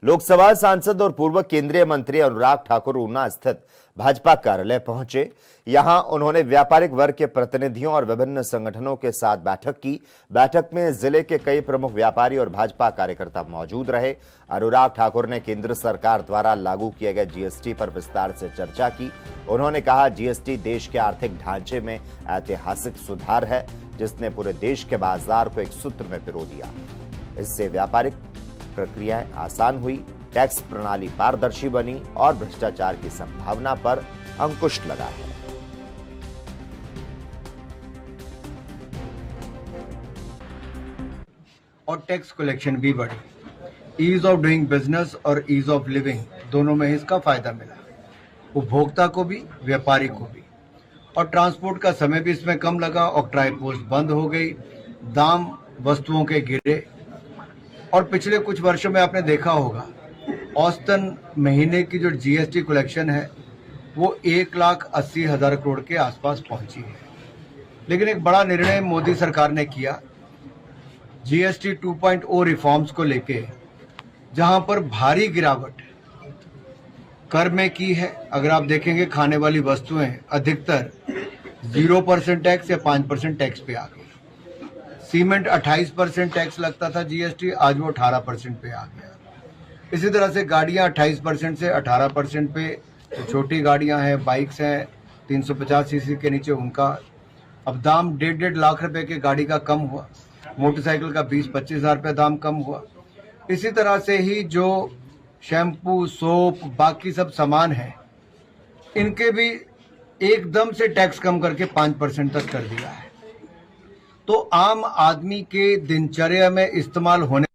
लोकसभा सांसद और पूर्व केंद्रीय मंत्री अनुराग ठाकुर ऊना स्थित भाजपा कार्यालय पहुंचे। यहां उन्होंने व्यापारिक वर्ग के प्रतिनिधियों और विभिन्न संगठनों के साथ बैठक की। बैठक में जिले के कई प्रमुख व्यापारी और भाजपा कार्यकर्ता मौजूद रहे। अनुराग ठाकुर ने केंद्र सरकार द्वारा लागू किए गए जीएसटी पर विस्तार से चर्चा की। उन्होंने कहा, जीएसटी देश के आर्थिक ढांचे में ऐतिहासिक सुधार है, जिसने पूरे देश के बाजार को एक सूत्र में पिरो दिया। इससे व्यापारिक प्रक्रियाएं आसान हुई, टैक्स प्रणाली पारदर्शी बनी और भ्रष्टाचार की संभावना पर अंकुश लगा है। और टैक्स कलेक्शन भी बढ़ी। ईज ऑफ डूइंग बिजनेस और ईज ऑफ लिविंग दोनों में इसका फायदा मिला, उपभोक्ता को भी, व्यापारी को भी। और ट्रांसपोर्ट का समय भी इसमें कम लगा। ऑक्ट्राई पोस्ट बंद हो गई, दाम वस्तुओं के गिरे। और पिछले कुछ वर्षों में आपने देखा होगा, औसतन महीने की जो जीएसटी कलेक्शन है वो 1,80,000 करोड़ के आसपास पहुंची है। लेकिन एक बड़ा निर्णय मोदी सरकार ने किया जीएसटी 2.0 रिफॉर्म्स को लेके, जहां पर भारी गिरावट कर में की है। अगर आप देखेंगे, खाने वाली वस्तुएं अधिकतर 0% टैक्स या 5% टैक्स पे आ गई। सीमेंट 28% टैक्स लगता था जीएसटी, आज वो 18% पे आ गया। इसी तरह से गाड़ियां 28% से 18% पे, जो छोटी गाड़ियां हैं, बाइक्स हैं 350 सीसी के नीचे, उनका अब दाम 1.5 लाख रुपए की गाड़ी का कम हुआ। मोटरसाइकिल का 20-25 हज़ार रुपये दाम कम हुआ। इसी तरह से ही जो शैम्पू, सोप, बाकी सब सामान है, इनके भी एकदम से टैक्स कम करके 5% तक कर दिया है। तो आम आदमी के दिनचर्या में इस्तेमाल होने